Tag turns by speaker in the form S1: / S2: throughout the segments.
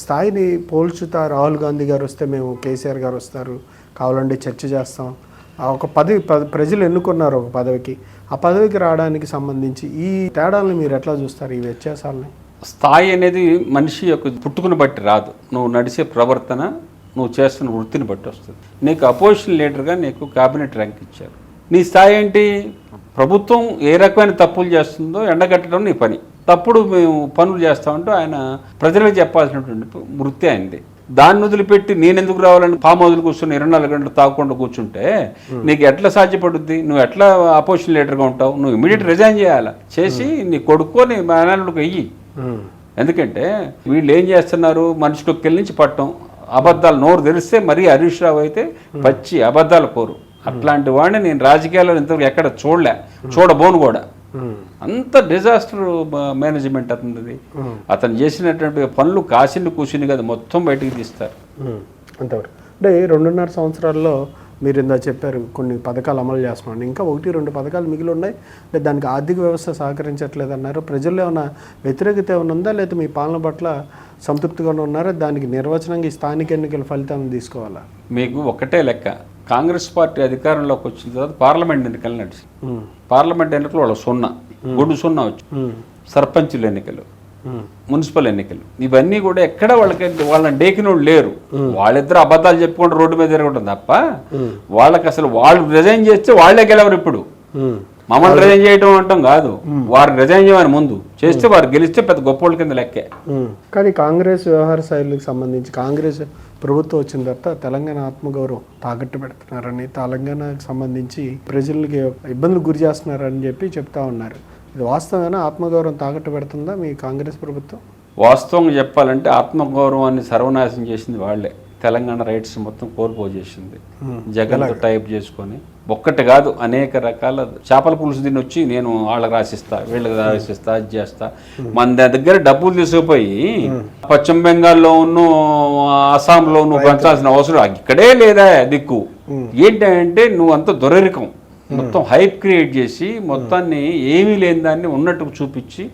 S1: స్థాయిని పోల్చుతా రాహుల్ గాంధీ గారు వస్తే మేము కేసీఆర్ గారు వస్తారు కావాలంటే చర్చ చేస్తాం. ఒక పదవి ప్రజలు ఎన్నుకున్నారు ఒక పదవికి, ఆ పదవికి రావడానికి సంబంధించి ఈ తేడాలను మీరు ఎట్లా చూస్తారు, ఈ వ్యత్యాసాలని?
S2: స్థాయి అనేది మనిషి యొక్క పుట్టుకుని బట్టి రాదు, నువ్వు నడిచే ప్రవర్తన, నువ్వు చేస్తున్న వృత్తిని బట్టి వస్తుంది. నీకు అపోజిషన్ లీడర్గా నీకు క్యాబినెట్ ర్యాంక్ ఇచ్చారు, నీ స్థాయి ఏంటి? ప్రభుత్వం ఏ రకమైన తప్పులు చేస్తుందో ఎండగట్టడం నీ పని. తప్పుడు మేము పనులు చేస్తామంటూ ఆయన ప్రజలకు చెప్పాల్సినటువంటి వృత్తి అయింది. దాన్ని వదిలిపెట్టి నేను ఎందుకు రావాలని ఫామ్ హౌస్లు కూర్చొని 24 గంటలు తాగకుండా కూర్చుంటే నీకు ఎట్లా సాధ్యపడుద్ది? నువ్వు ఎట్లా అపోజిషన్ లీడర్గా ఉంటావు? నువ్వు ఇమీడియట్ రిజైన్ చేయాలి, చేసి నీ కొడుకో నీ మేనల్లుడికి వెయ్యి. ఎందుకంటే వీళ్ళు ఏం చేస్తున్నారు, మనిషికి నుంచి పట్టడం, అబద్ధాలు నోరు తెరిస్తే మరీ హరీష్ రావు అయితే పచ్చి అబద్ధాలు కోరు. అట్లాంటి వాడిని నేను రాజకీయాల్లో ఇంతవరకు ఎక్కడ చూడబోను కూడా. అంత డిజాస్టర్ మేనేజ్మెంట్ అతనిది. అతను చేసినటువంటి పనులు కాసిని కూసిని కదా మొత్తం బయటికి తీస్తారు.
S1: అంతవరకు అంటే 2.5 సంవత్సరాల్లో మీరు ఇందా చెప్పారు కొన్ని పథకాలు అమలు చేస్తున్నాం, ఇంకా 1-2 పథకాలు మిగిలి ఉన్నాయి, లేదా దానికి ఆర్థిక వ్యవస్థ సహకరించట్లేదు అన్నారు. ప్రజల్లో ఏమైనా వ్యతిరేకత ఏమైనా ఉందా, లేదా మీ పాలన పట్ల సంతృప్తిగా ఉన్నారా? దానికి నిర్వచనంగా ఈ స్థానిక ఎన్నికల ఫలితాలను తీసుకోవాలా?
S2: మీకు ఒకటే లెక్క, కాంగ్రెస్ పార్టీ అధికారంలోకి వచ్చిన తర్వాత పార్లమెంట్ ఎన్నికలు నడిచి, పార్లమెంట్ ఎన్నికలు వాళ్ళ గుడ్డు సున్నా వచ్చి, సర్పంచుల ఎన్నికలు, మున్సిపల్ ఎన్నికలు, ఇవన్నీ కూడా ఎక్కడ వాళ్ళని డేకినోళ్ళు లేరు. వాళ్ళిద్దరు అబద్ధాలు చెప్పుకుంటూ రోడ్డు మీద తిరగడం తప్ప వాళ్ళకి అసలు వాళ్ళు రిజైన్ చేస్తే వాళ్లే గెలవరు. ఇప్పుడు మమ్మల్ని రిజైన్ చేయడం అంటాం కాదు, వారు రిజైన్ చేయమని ముందు చేస్తే వారు గెలిస్తే పెద్ద గొప్ప కింద లెక్కే.
S1: కానీ కాంగ్రెస్ వ్యవహార శైలికి సంబంధించి కాంగ్రెస్ ప్రభుత్వం వచ్చిన తర్వాత తెలంగాణ ఆత్మగౌరవం తాకట్టు పెడుతున్నారని, తెలంగాణకు సంబంధించి ప్రజలకి ఇబ్బందులు గురి చేస్తున్నారని చెప్పి చెప్తా ఉన్నారు. ఇది వాస్తవంగానే ఆత్మగౌరవం తాకట్టు పెడుతుందా మీ కాంగ్రెస్ ప్రభుత్వం?
S2: వాస్తవంగా చెప్పాలంటే ఆత్మగౌరవాన్ని సర్వనాశనం చేసింది వాళ్లే. తెలంగాణ రైట్స్ మొత్తం కోల్పోజేసింది జగన్తో టైప్ చేసుకొని. ఒక్కటి కాదు, అనేక రకాల చేపల పులుసు దీన్ని వచ్చి నేను వాళ్ళకి రాసిస్తా, వీళ్ళకి రాసిస్తా, అది చేస్తా. మన దగ్గర డబ్బులు తీసుకుపోయి పశ్చిమ బెంగాల్లో ఉన్న, అస్సాంలో నువ్వు పెంచాల్సిన అవసరం ఇక్కడే లేదా దిక్కు. ఏంటంటే నువ్వు అంత దొరరికం, మొత్తం హైప్ క్రియేట్ చేసి మొత్తాన్ని ఏమీ లేని దాన్ని ఉన్నట్టుకు చూపించి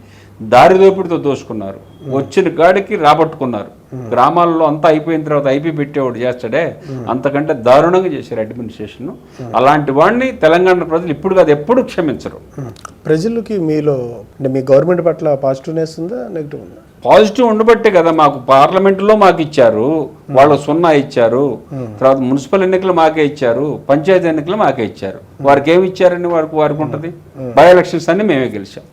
S2: దారిదోపిడితో దోసుకున్నారు. వచ్చిన గాడికి రాబట్టుకున్నారు. గ్రామాల్లో అంతా అయిపోయిన తర్వాత ఐపీ పెట్టేవాడు చేస్తాడే, అంతకంటే దారుణంగా చేశారు అడ్మినిస్ట్రేషన్. అలాంటి వాడిని తెలంగాణ ప్రజలు ఇప్పుడు కాదు ఎప్పుడు క్షమించరు.
S1: ప్రజలకి మీలో అంటే మీ గవర్నమెంట్ పట్ల పాజిటివ్నెస్ ఉందా, నెగిటివ్ ఉందా?
S2: పాజిటివ్ ఉండబట్టే కదా మాకు పార్లమెంటులో మాకు ఇచ్చారు, వాళ్ళు 0 ఇచ్చారు, తర్వాత మున్సిపల్ ఎన్నికలు మాకే ఇచ్చారు, పంచాయతీ ఎన్నికలు మాకే ఇచ్చారు. వారికి ఏమి ఇచ్చారని వారికి ఉంటుంది. బై ఎలక్షన్స్ అన్ని మేమే గెలిచాం.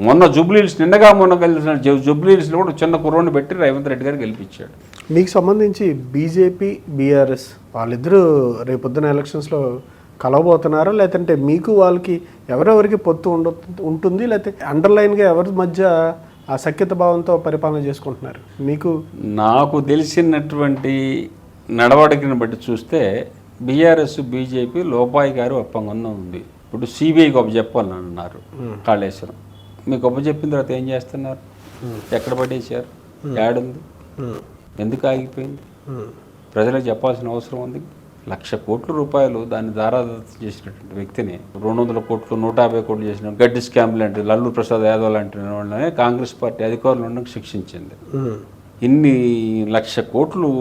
S2: మొన్న జూబ్లీహిల్స్, మొన్న గెలిచిన జూబ్లీహిల్స్లో కూడా చిన్న కుర్రోని పెట్టి రేవంత్ రెడ్డి గారు గెలిపించాడు.
S1: మీకు సంబంధించి బీజేపీ బీఆర్ఎస్ వాళ్ళిద్దరూ రేపొద్దున ఎలక్షన్స్లో కలవబోతున్నారా, లేదంటే మీకు వాళ్ళకి ఎవరెవరికి పొత్తు ఉంటుంది, లేకపోతే అండర్లైన్గా ఎవరి మధ్య ఆ సఖ్యత భావంతో పరిపాలన చేసుకుంటున్నారు? నాకు
S2: తెలిసినటువంటి నడవడికను బట్టి చూస్తే బీఆర్ఎస్ బీజేపీ లోపాయి గారు ఒప్పందం ఉంది. ఇప్పుడు సిబిఐకి చెప్పాలని అన్నారు కాళేశ్వరం. మీకు చెప్పిన తర్వాత ఏం చేస్తున్నారు? ఎక్కడ పడేసారు? ఏడుంది? ఎందుకు ఆగిపోయింది? ప్రజలకు చెప్పాల్సిన అవసరం ఉంది. 1,00,000 కోట్ల రూపాయలు దాన్ని దారాదత్తం చేసినటువంటి వ్యక్తిని 200 కోట్లు 150 కోట్లు చేసిన గడ్డి స్కామ్ లాంటి లల్లూ ప్రసాద్ యాదవ్ లాంటి వాళ్ళనే కాంగ్రెస్ పార్టీ అధికారులు ఉండడానికి శిక్షించింది. ఇన్ని 1,00,000 కోట్లు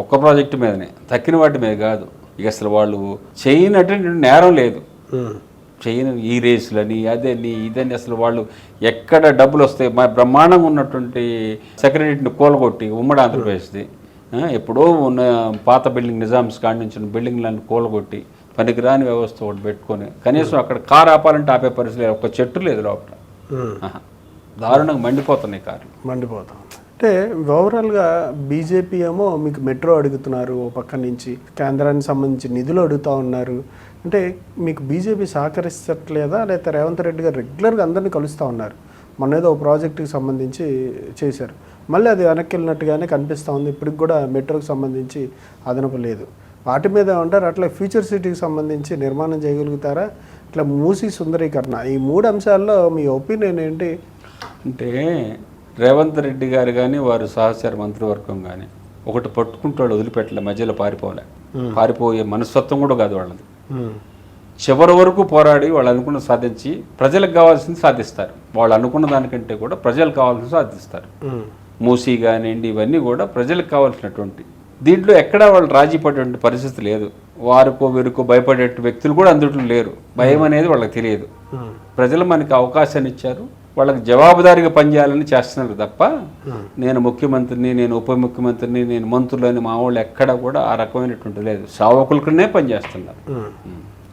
S2: ఒక్క ప్రాజెక్టు మీదనే, తక్కిన వాటి మీద కాదు. ఇక అసలు వాళ్ళు చేయనటువంటి నేరం లేదు. చేయని ఈ రేసులని అదని ఇదని, అసలు వాళ్ళు ఎక్కడ డబ్బులు వస్తాయి. మా బ్రహ్మాండంగా ఉన్నటువంటి సెక్రటరీని కూలగొట్టి ఉమ్మడి ఆంధ్రప్రదేశ్ది ఎప్పుడో ఉన్న పాత బిల్డింగ్ నిజామ్స్ కాడి నుంచి బిల్డింగ్లను కూలగొట్టి పనికిరాని వ్యవస్థ ఒకటి పెట్టుకొని కనీసం అక్కడ కారు ఆపాలంటే ఆపే పరిస్థితి, ఒక చెట్టు లేదు లోపల. దారుణంగా మండిపోతున్నాయి కార్లు,
S1: మండిపోతాం. అంటే ఓవరాల్గా బీజేపీ ఏమో మీకు మెట్రో అడుగుతున్నారు, ఓ పక్క నుంచి కేంద్రానికి సంబంధించి నిధులు అడుగుతూ ఉన్నారు. అంటే మీకు బీజేపీ సహకరించట్లేదా, లేకపోతే రేవంత్ రెడ్డి గారు రెగ్యులర్గా అందరినీ కలుస్తూ ఉన్నారు? మొన్న ఏదో ఒక ప్రాజెక్టుకి సంబంధించి చేశారు, మళ్ళీ అది వెనక్కి వెళ్ళినట్టుగానే కనిపిస్తూ ఉంది. ఇప్పటికి కూడా మెట్రోకి సంబంధించి అదనపు లేదు. వాటి మీద ఉంటారు. అట్లా ఫ్యూచర్ సిటీకి సంబంధించి నిర్మాణం చేయగలుగుతారా? ఇట్లా మూసీ సుందరీకరణ, ఈ 3 అంశాల్లో మీ ఒపీనియన్ ఏంటి?
S2: అంటే రేవంత్ రెడ్డి గారు కానీ వారు సహచార మంత్రివర్గం కానీ ఒకటి పట్టుకుంటాడు, వదిలిపెట్టలే, మధ్యలో పారిపోయే మనస్తత్వం కూడా కాదు వాళ్ళది. చివరి వరకు పోరాడి వాళ్ళు అనుకున్న సాధించి ప్రజలకు కావాల్సింది సాధిస్తారు. వాళ్ళు అనుకున్న దానికంటే కూడా ప్రజలకు కావాల్సింది సాధిస్తారు. మూసీ కానివ్వండి, ఇవన్నీ కూడా ప్రజలకు కావాల్సినటువంటి, దీంట్లో ఎక్కడా వాళ్ళు రాజీ పడేటువంటి పరిస్థితి లేదు. వారికో వీరికో భయపడే వ్యక్తులు కూడా అందుట్లో లేరు. భయం అనేది వాళ్ళకి తెలియదు. ప్రజలు మనకి అవకాశాన్ని ఇచ్చారు, వాళ్ళకి జవాబుదారీగా పనిచేయాలని చేస్తున్నారు తప్ప నేను ముఖ్యమంత్రిని, నేను ఉప ముఖ్యమంత్రిని, నేను మంత్రులని మా వాళ్ళు ఎక్కడా కూడా ఆ రకమైనటువంటి లేదు. సేవకులకునే పనిచేస్తున్నారు.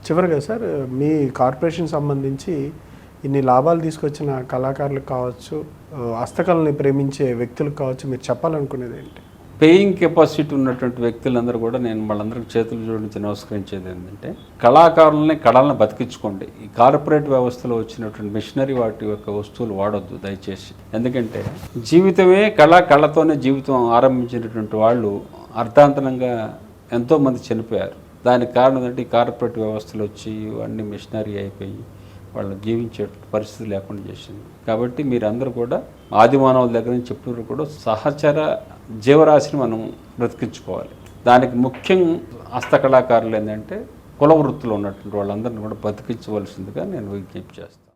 S1: చివరిగా సార్, మీ కార్పొరేషన్ సంబంధించి ఇన్ని లాభాలు తీసుకొచ్చిన కళాకారులకు కావచ్చు, హస్తకళని ప్రేమించే వ్యక్తులకు కావచ్చు, మీరు చెప్పాలనుకునేది ఏంటి?
S2: పేయింగ్ కెపాసిటీ ఉన్నటువంటి వ్యక్తులందరూ కూడా నేను వాళ్ళందరికీ చేతులు జోడించి నమస్కరించేది ఏంటంటే, కళాకారులని కళలను బతికించుకోండి. ఈ కార్పొరేట్ వ్యవస్థలో వచ్చినటువంటి మిషనరీ వాటి యొక్క వస్తువులు వాడొద్దు దయచేసి. ఎందుకంటే జీవితమే కళతోనే జీవితం ఆరంభించినటువంటి వాళ్ళు అర్థాంతరంగా ఎంతోమంది చనిపోయారు. దానికి కారణం ఏంటంటే ఈ కార్పొరేట్ వ్యవస్థలు వచ్చి ఇవన్నీ మిషనరీ అయిపోయి వాళ్ళు జీవించే పరిస్థితి లేకుండా చేసింది. కాబట్టి మీరందరూ కూడా ఆదిమానవుల దగ్గర నుంచి చెప్పినప్పుడు కూడా సహచర జీవరాశిని మనం బ్రతికించుకోవాలి. దానికి ముఖ్యం హస్తకళాకారులు ఏంటంటే కుల వృత్తిలో ఉన్నటువంటి వాళ్ళందరినీ కూడా బతికించవలసిందిగా నేను విజ్ఞప్తి చేస్తాను.